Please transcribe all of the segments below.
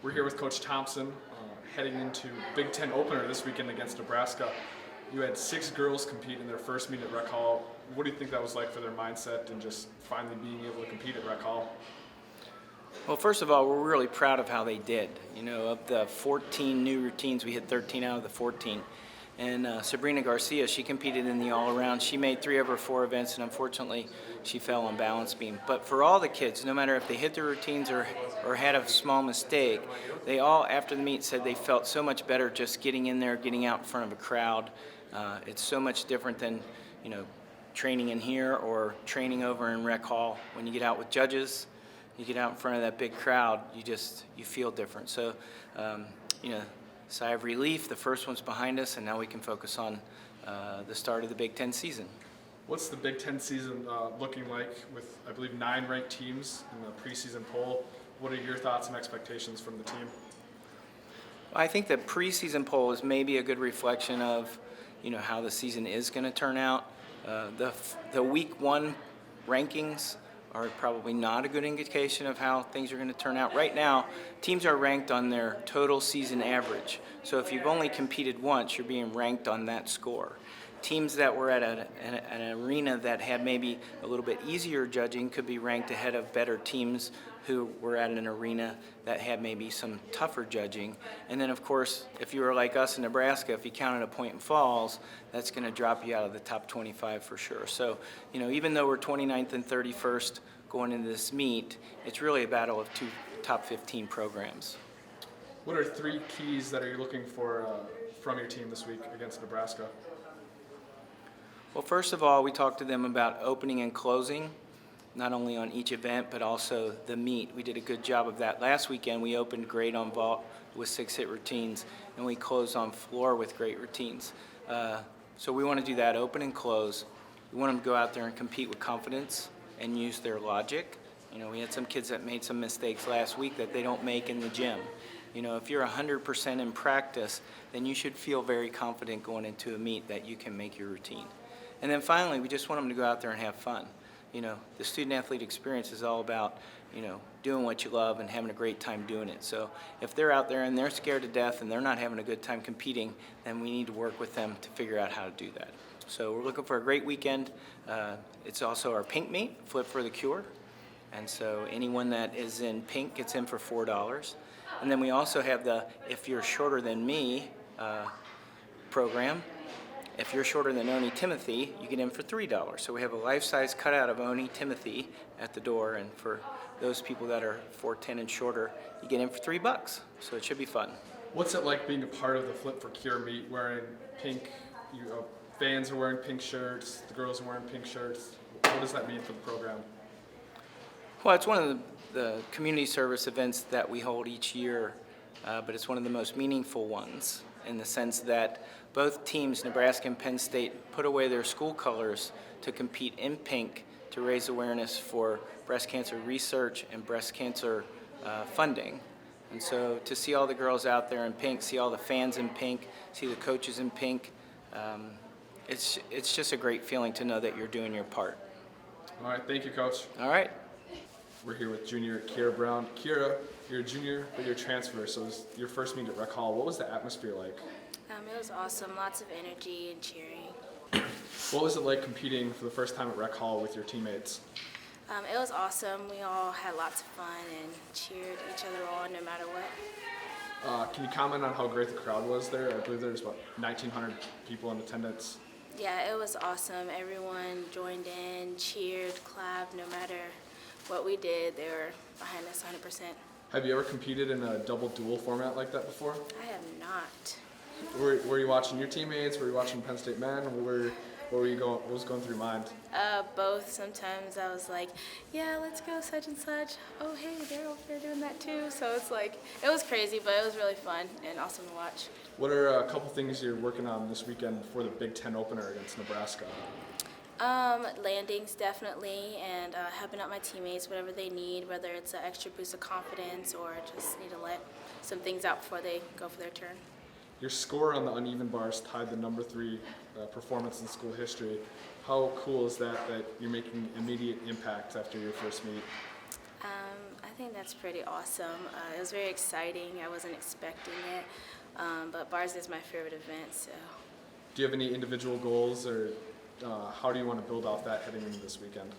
We're here with Coach Thompson, heading into Big Ten opener this weekend against Nebraska. You had 6 girls compete in their first meet at Rec Hall. What do you think that was like for their mindset and just finally being able to compete at Rec Hall? Well, first of all, we're really proud of how they did. You know, of the 14 new routines, we hit 13 out of the 14. And Sabrina Garcia, she competed in the all-around. She made 3 of her 4 events, and unfortunately, she fell on balance beam. But for all the kids, no matter if they hit their routines or had a small mistake, they all, after the meet, said they felt so much better just getting in there, getting out in front of a crowd. It's so much different than, you know, training in here or training over in Rec Hall. When you get out with judges, you get out in front of that big crowd, you feel different. So, you know, sigh of relief, the first one's behind us, and now we can focus on the start of the Big Ten season. What's the Big Ten season looking like with, I believe, 9 ranked teams in the preseason poll? What are your thoughts and expectations from the team? I think the preseason poll is maybe a good reflection of, you know, how the season is going to turn out. The week 1 rankings are probably not a good indication of how things are going to turn out. Right now, teams are ranked on their total season average. So if you've only competed once, you're being ranked on that score. Teams that were at an arena that had maybe a little bit easier judging could be ranked ahead of better teams who were at an arena that had maybe some tougher judging. And then, of course, if you were like us in Nebraska, if you counted a point in falls, that's going to drop you out of the top 25 for sure. So, you know, even though we're 29th and 31st going into this meet, it's really a battle of 2 top 15 programs. What are 3 keys that you're looking for from your team this week against Nebraska? Well, first of all, we talked to them about opening and closing, not only on each event, but also the meet. We did a good job of that. Last weekend, we opened great on vault with 6 hit routines, and we closed on floor with great routines. So we want to do that, open and close. We want them to go out there and compete with confidence and use their logic. You know, we had some kids that made some mistakes last week that they don't make in the gym. You know, if you're 100% in practice, then you should feel very confident going into a meet that you can make your routine. And then finally, we just want them to go out there and have fun. You know, the student-athlete experience is all about, you know, doing what you love and having a great time doing it. So if they're out there and they're scared to death and they're not having a good time competing, then we need to work with them to figure out how to do that. So we're looking for a great weekend. It's also our pink meet, Flip for the Cure. And so anyone that is in pink gets in for $4. And then we also have the If You're Shorter Than Me program. If you're shorter than Oni Timothy, you get in for $3. So we have a life-size cutout of Oni Timothy at the door, and for those people that are 4'10" and shorter, you get in for $3. So it should be fun. What's it like being a part of the Flip for Cure meet, wearing pink? Fans are wearing pink shirts, the girls are wearing pink shirts. What does that mean for the program? Well, it's one of the community service events that we hold each year, but it's one of the most meaningful ones in the sense that both teams, Nebraska and Penn State, put away their school colors to compete in pink to raise awareness for breast cancer research and breast cancer funding. And so to see all the girls out there in pink, see all the fans in pink, see the coaches in pink, it's just a great feeling to know that you're doing your part. All right, thank you, Coach. All right. We're here with junior Kiera Brown. Kiera, you're a junior, but you're a transfer, so it was your first meet at Rec Hall. What was the atmosphere like? It was awesome, lots of energy and cheering. What was it like competing for the first time at Rec Hall with your teammates? It was awesome. We all had lots of fun and cheered each other on no matter what. Can you comment on how great the crowd was there? I believe there was about 1,900 people in attendance. Yeah, it was awesome. Everyone joined in, cheered, clapped. No matter what we did, they were behind us 100%. Have you ever competed in a double duel format like that before? I have not. Were you watching your teammates? Were you watching Penn State men? What was going through your mind? Both. Sometimes I was like, yeah, let's go such and such. Oh, hey, they're over there doing that too. So it's like, it was crazy, but it was really fun and awesome to watch. What are a couple things you're working on this weekend before the Big Ten opener against Nebraska? Landings definitely, and helping out my teammates, whatever they need, whether it's an extra boost of confidence or just need to let some things out before they go for their turn. Your score on the uneven bars tied the number 3 performance in school history. How cool is that you're making immediate impact after your first meet? I think that's pretty awesome. It was very exciting. I wasn't expecting it, but bars is my favorite event. So Do you have any individual goals, or how do you want to build off that heading into this weekend?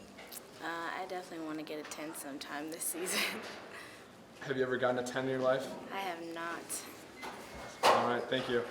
I definitely want to get a 10 sometime this season. Have you ever gotten a 10 in your life? I have not. All right, thank you.